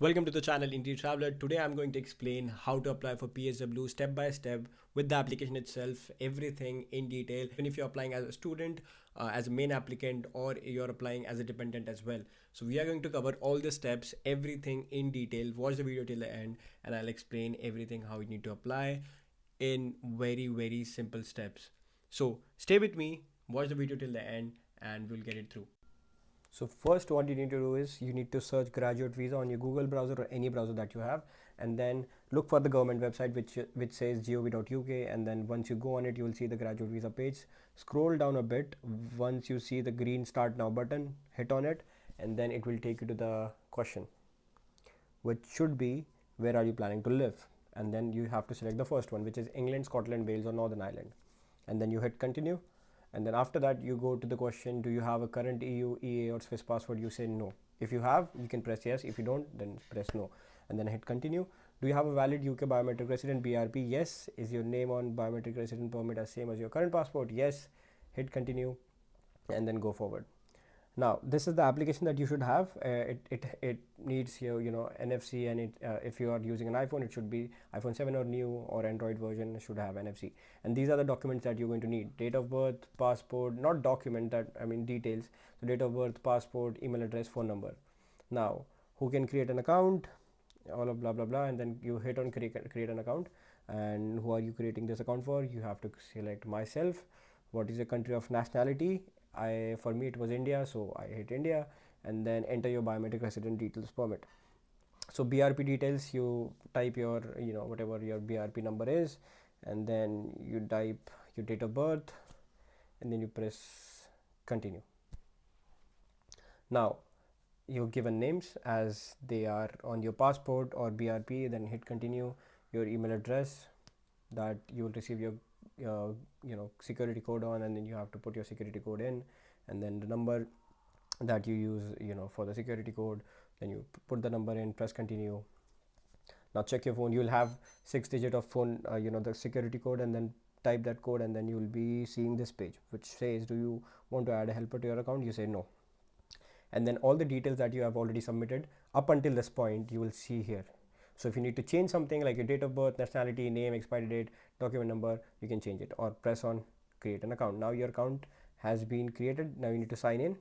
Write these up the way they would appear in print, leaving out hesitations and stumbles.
Welcome to the channel Indie Traveler. Today I'm going to explain how to apply for PSW step by step with the application itself, everything in detail. Even if you're applying as a student, as a main applicant, or you're applying as a dependent as well. So we are going to cover all the steps, everything in detail. Watch the video till the end and I'll explain everything how you need to apply in very simple steps. So stay with me, watch the video till the end and we'll get it through. So first what you need to do is you need to search graduate visa on your Google browser or any browser that you have, and then look for the government website which says gov.uk, and then once you go on it you will see the graduate visa page. Scroll down a bit. Once you see the green start now button, hit on it and then it will take you to the question, which should be where are you planning to live, and then you have to select the first one, which is England, Scotland, Wales or Northern Ireland, and then you hit continue. And then after that you go to the question, do you have a current EU, EA or Swiss passport? You say no. If you have, you can press yes. If you don't, then press no and then hit continue. Do you have a valid UK biometric resident, BRP? Yes. Is your name on biometric resident permit as same as your current passport? Yes. Hit continue and then go forward. Now this is the application that you should have. It needs your NFC, and if you are using an iPhone, it should be iPhone 7 or new, or Android version should have NFC. And these are the documents that you're going to need: date of birth, passport, not document, that I mean details. So date of birth, passport, email address, phone number. Now who can create an account, all of blah blah blah, and then you hit on create an account. And who are you creating this account for? You have to select myself. What is your country of nationality? For me it was India, so I hit India, and then enter your biometric resident details permit. So BRP details, you type your whatever your BRP number is, and then you type your date of birth and then you press continue. Now your given names as they are on your passport or BRP, then hit continue. Your email address that you will receive your security code on, and then you have to put your security code in, and then the number that you use for the security code, then you put the number in, press continue. Now check your phone. You will have 6 digit of phone the security code, and then type that code, and then you will be seeing this page which says, do you want to add a helper to your account? You say no, and then all the details that you have already submitted up until this point you will see here. So if you need to change something like your date of birth, nationality, name, expiry date, document number, you can change it or press on create an account. Now your account has been created. Now you need to sign in.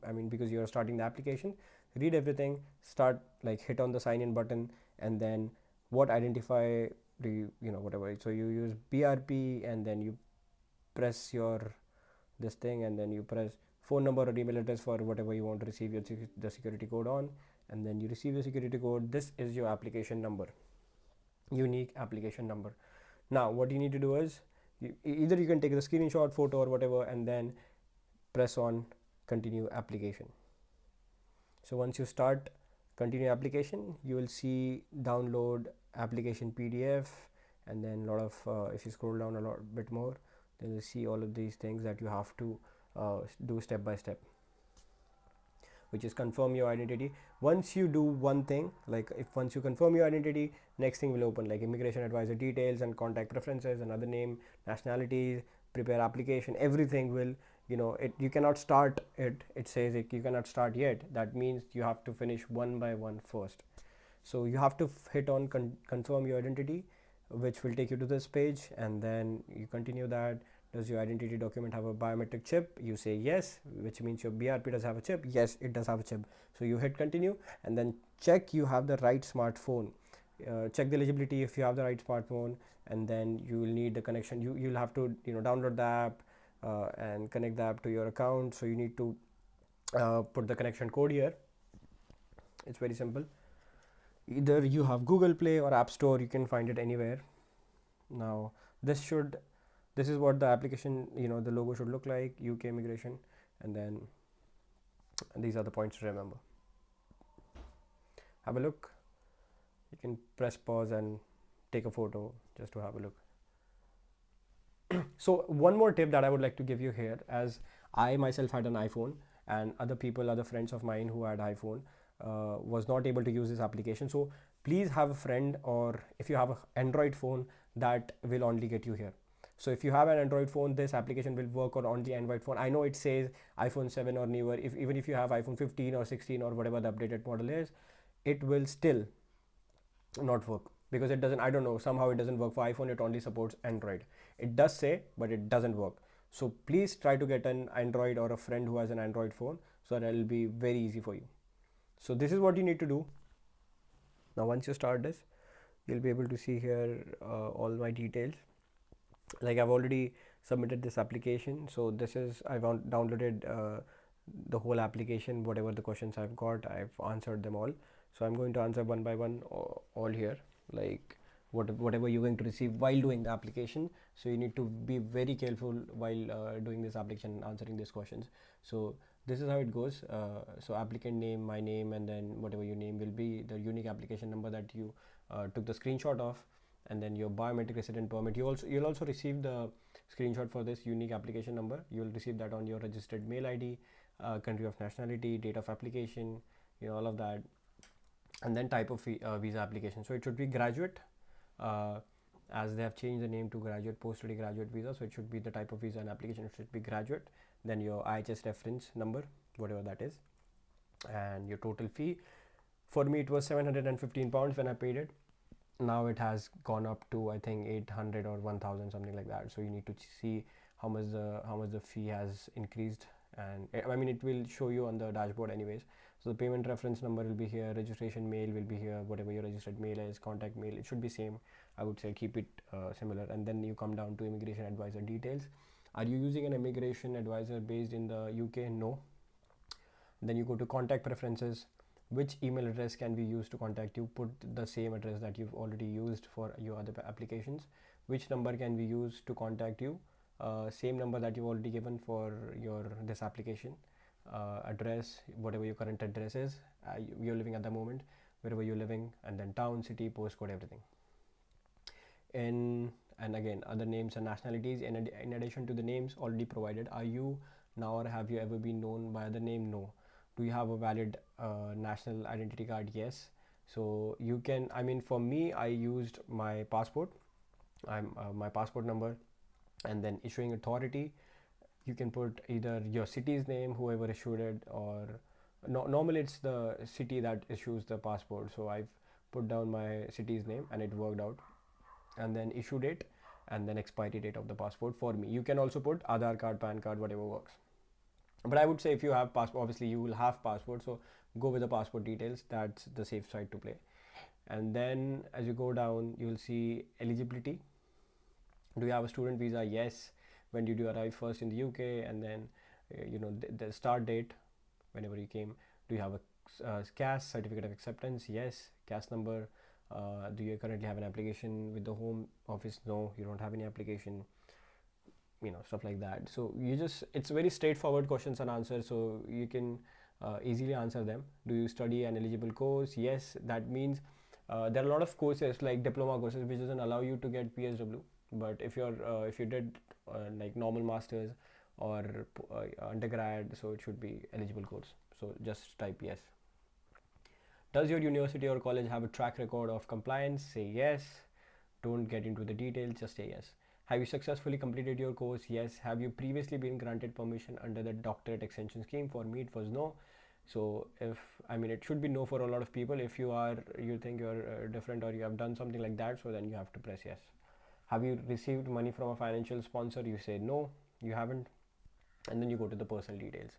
I mean, because you are starting the application, read everything, start, like hit on the sign in button, and then what identify do you whatever. So you use BRP, and then you press your this thing, and then you press phone number or email address for whatever you want to receive the security code on, and then you receive the security code. This is your application number, unique application number. Now what you need to do is either you can take the screenshot, photo or whatever, and then press on continue application. So once you start continue application, you will see download application PDF, and then a lot of if you scroll down a lot bit more, then you see all of these things that you have to do step by step, which is confirm your identity. Once you do one thing, like once you confirm your identity, next thing will open, like immigration advisor details and contact preferences, another name, nationality, prepare application, everything will you cannot start it. It says you cannot start yet. That means you have to finish one by one first. So you have to hit on confirm your identity, which will take you to this page, and then you continue that. Does your identity document have a biometric chip? You say yes, which means your BRP does have a chip. Yes, it does have a chip. So you hit continue, and then check you have the right smartphone. Check the eligibility if you have the right smartphone, and then you will need the connection. You'll have to download the app and connect the app to your account. So you need to put the connection code here. It's very simple. Either you have Google Play or App Store, you can find it anywhere. Now this is what the application, the logo should look like, UK immigration, and then these are the points to remember. Have a look. You can press pause and take a photo just to have a look. So one more tip that I would like to give you here, as I myself had an iPhone, and other friends of mine who had iPhone was not able to use this application. So please have a friend, or if you have an Android phone, that will only get you here. So if you have an Android phone, this application will work on the Android phone. I know it says iPhone 7 or newer. Even if you have iPhone 15 or 16 or whatever the updated model is, it will still not work, because it doesn't, I don't know, somehow it doesn't work for iPhone. It only supports Android. It does say, but it doesn't work. So please try to get an Android or a friend who has an Android phone, so that it'll be very easy for you. So this is what you need to do. Now once you start this, you'll be able to see here all my details. Like, I've already submitted this application, so this is, I've downloaded the whole application. Whatever the questions I've got, I've answered them all. So I'm going to answer one by one all here, like whatever you're going to receive while doing the application. So you need to be very careful while doing this application and answering these questions. So this is how it goes. So applicant name, my name, and then whatever your name will be, the unique application number that you took the screenshot of, and then your biometric resident permit. You'll also receive the screenshot for this unique application number. You'll receive that on your registered mail ID, country of nationality, date of application, all of that, and then type of visa application. So it should be graduate, uh, as they have changed the name to graduate post-study graduate visa. So it should be the type of visa and application. It should be graduate. Then your IHS reference number, whatever that is, and your total fee. For me, it was £715 when I paid it. Now it has gone up to, I think, 800 or 1000, something like that. So you need to see how much the fee has increased, and I mean, it will show you on the dashboard anyways. So the payment reference number will be here, registration mail will be here, whatever your registered mail is, contact mail, it should be same. I would say keep it similar. And then you come down to immigration advisor details. Are you using an immigration advisor based in the UK? No. Then you go to contact preferences. Which email address can be used to contact you? Put the same address that you've already used for your other applications. Which number can be used to contact you? Same number that you've already given for your this application. Address, whatever your current address is, you're living at the moment, wherever you're living, and then town, city, postcode, everything. And again, other names and nationalities. In addition to the names already provided, are you now or have you ever been known by other name? No. Do you have a valid national identity card? Yes. So you can, I mean, for me, I used my passport. My passport number, and then issuing authority. You can put either your city's name, whoever issued it, or normally it's the city that issues the passport. So I've put down my city's name and it worked out. And then issue date, and then expiry date of the passport for me. You can also put Aadhaar card, PAN card, whatever works. But I would say if you have passport, obviously you will have passport, so go with the passport details. That's the safe side to play. And then as you go down, you will see eligibility. Do you have a student visa? Yes. When did you arrive first in the UK? And then the start date, whenever you came. Do you have a CAS, certificate of acceptance? Yes. CAS number. Do you currently have an application with the home office? No, you don't have any application, stuff like that. So it's very straightforward questions and answers, so you can easily answer them. Do you study an eligible course? Yes. That means there are a lot of courses like diploma courses which doesn't allow you to get PSW, but if you did like normal masters or undergrad, so it should be eligible course. So just type yes. Does your university or college have a track record of compliance? Say yes. Don't get into the details, just say yes. Have you successfully completed your course? Yes. Have you previously been granted permission under the doctorate extension scheme? For me, it was no. So it should be no for a lot of people. If you think you're different or you have done something like that, so then you have to press yes. Have you received money from a financial sponsor? You say no, you haven't. And then you go to the personal details.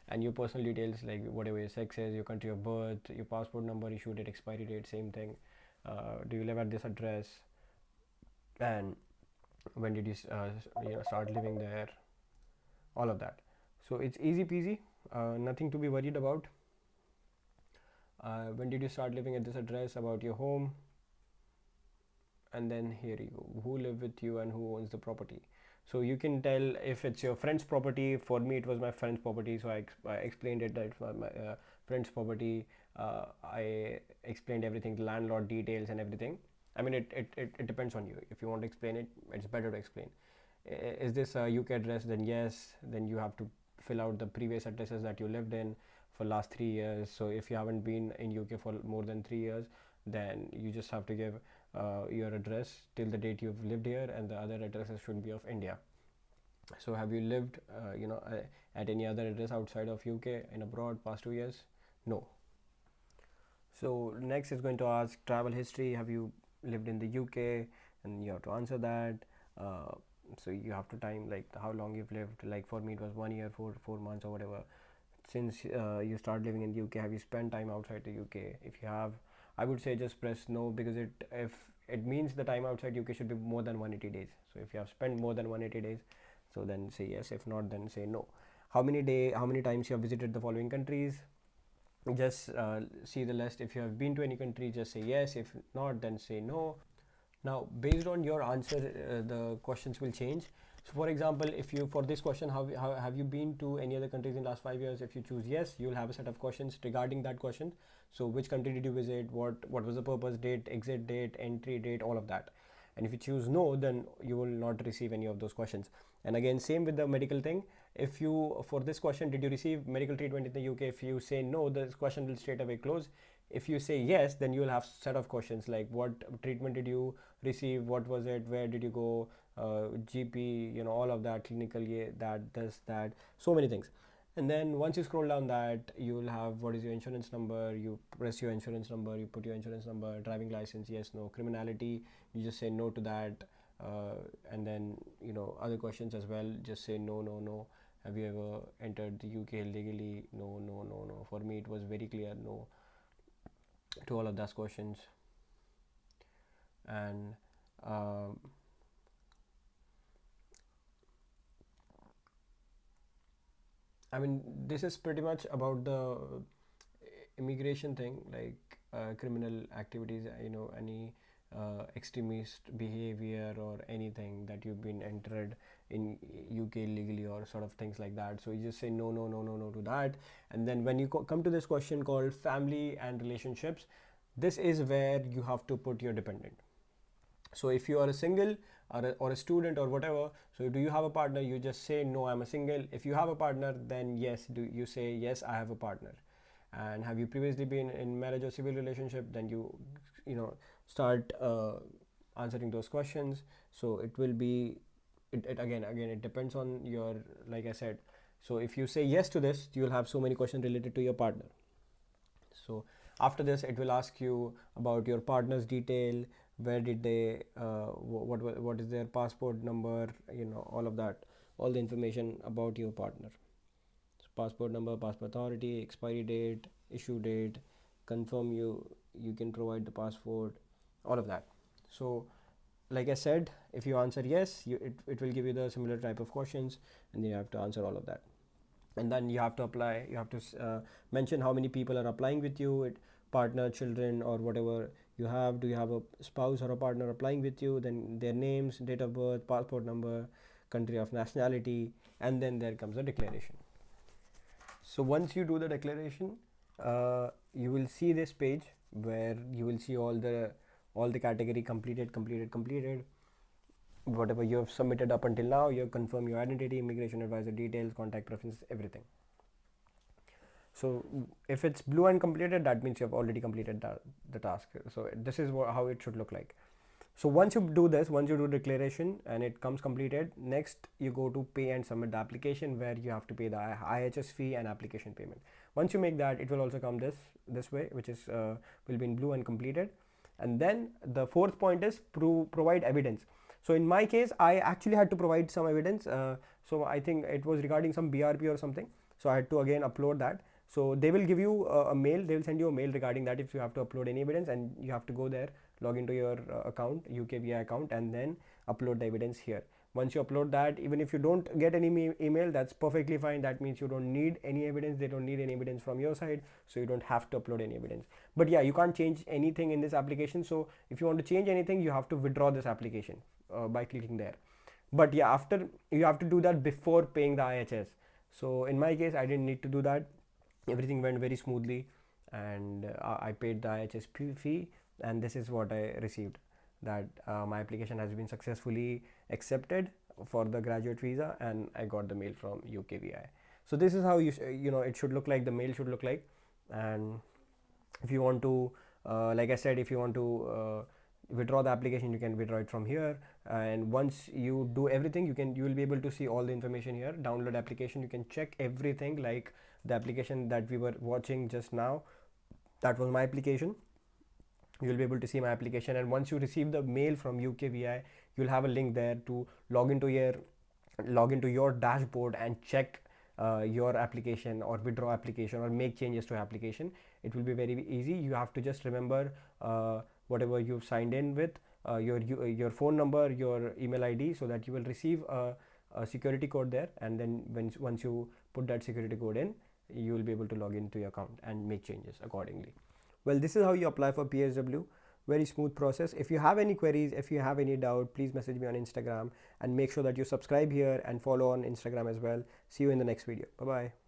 And your personal details, like whatever your sex is, your country of birth, your passport number, issue date, expiry date, same thing. Do you live at this address? And when did you start living there? All of that. So it's easy peasy, nothing to be worried about. When did you start living at this address? About your home. And then here you go, who live with you and who owns the property. So you can tell if it's your friend's property. For me, it was my friend's property, so I explained it that it's my friend's property. I explained everything, the landlord details and everything. I mean, it depends on you. If you want to explain it, it's better to explain. Is this a UK address? Then yes. Then you have to fill out the previous addresses that you lived in for last 3 years. So if you haven't been in UK for more than 3 years, then you just have to give your address till the date you've lived here, and the other addresses should be of India. So have you lived at any other address outside of UK in abroad past 2 years? No. So next is going to ask travel history. Have you lived in the UK? And you have to answer that. uh, so you have to time like how long you've lived. Like for me it was 1 year, 4 months or whatever. Since you start living in the UK, have you spent time outside the UK? If you have, I would say just press no, because if it means the time outside UK should be more than 180 days. So if you have spent more than 180 days, so then say yes. If not, then say no. How many times you have visited the following countries? Just see the list. If you have been to any country, just say yes. If not, then say no. Now based on your answer, the questions will change. So for example, if you, for this question, how have you been to any other countries in last 5 years, if you choose yes, you'll have a set of questions regarding that question. So which country did you visit, what was the purpose, date, exit date, entry date, all of that. And if you choose no, then you will not receive any of those questions. And again, same with the medical thing. If you, for this question, did you receive medical treatment in the UK, if you say no, this question will straight away close. If you say yes, then you will have set of questions like what treatment did you receive, what was it, where did you go, GP, all of that, clinical, yeah, that, this, that, so many things. And then once you scroll down that, you will have what is your insurance number. You press your insurance number, you put your insurance number, driving license, yes, no, criminality, you just say no to that. And then other questions as well, just say no, no, no. Have you ever entered the UK illegally? No, no, no, no. For me it was very clear no to all of those questions. And um, I mean, this is pretty much about the immigration thing, like criminal activities, any extremist behavior or anything that you've been entered in UK illegally or sort of things like that. So you just say no, no, no, no, no to that. And then when you come to this question called family and relationships, this is where you have to put your dependent. So if you are a single or a student or whatever, so do you have a partner, you just say no, I'm a single. If you have a partner, then yes, do you say yes, I have a partner. And have you previously been in marriage or civil relationship, then start answering those questions. So it will be it again it depends on your, like I said. So if you say yes to this, you'll have so many questions related to your partner. So after this it will ask you about your partner's detail, where did they what is their passport number, all of that, all the information about your partner. So passport number, passport authority, expiry date, issue date, confirm you can provide the passport, all of that. So like I said, if you answer yes, it will give you the similar type of questions, and then you have to answer all of that. And then you have to apply, you have to mention how many people are applying with you, partner, children, or whatever you have. Do you have a spouse or a partner applying with you? Then their names, date of birth, passport number, country of nationality, and then there comes a declaration. So once you do the declaration, you will see this page where you will see all the category completed, whatever you have submitted up until now. You confirm your identity, immigration advisor details, contact preferences, everything. So if it's blue and completed, that means you have already completed the task. So this is how it should look like. So once you do this, once you do declaration and it comes completed, next you go to pay and submit the application, where you have to pay the IHS fee and application payment. Once you make that, it will also come this way, which is will be in blue and completed. And then the fourth point is provide evidence. So in my case, I actually had to provide some evidence. So I think it was regarding some BRP or something. So I had to again upload that. So they will give you a mail, they will send you a mail regarding that if you have to upload any evidence, and you have to go there, log into your account, UKVI account, and then upload the evidence here. Once you upload that, even if you don't get any email, that's perfectly fine. That means you don't need any evidence, they don't need any evidence from your side, so you don't have to upload any evidence. But yeah, you can't change anything in this application. So if you want to change anything, you have to withdraw this application by clicking there. But yeah, after, you have to do that before paying the IHS. So in my case, I didn't need to do that. Everything went very smoothly, and I paid the IHS fee, and this is what I received, that my application has been successfully accepted for the graduate visa, and I got the mail from UKVI. So this is how it should look like, the mail should look like. And if you want to like I said, if you want to withdraw the application, you can withdraw it from here. And once you do everything, you will be able to see all the information here. Download application, you can check everything, like the application that we were watching just now. That was my application. You'll be able to see my application, and once you receive the mail from UKVI, you'll have a link there to log into your dashboard and check your application or withdraw application or make changes to application. It will be very easy. You have to just remember whatever you've signed in with, your phone number, your email ID, so that you will receive a security code there, and then once you put that security code in, you will be able to log into your account and make changes accordingly. Well, this is how you apply for PSW. Very smooth process. If you have any queries, if you have any doubt, please message me on Instagram, and make sure that you subscribe here and follow on Instagram as well. See you in the next video. Bye bye.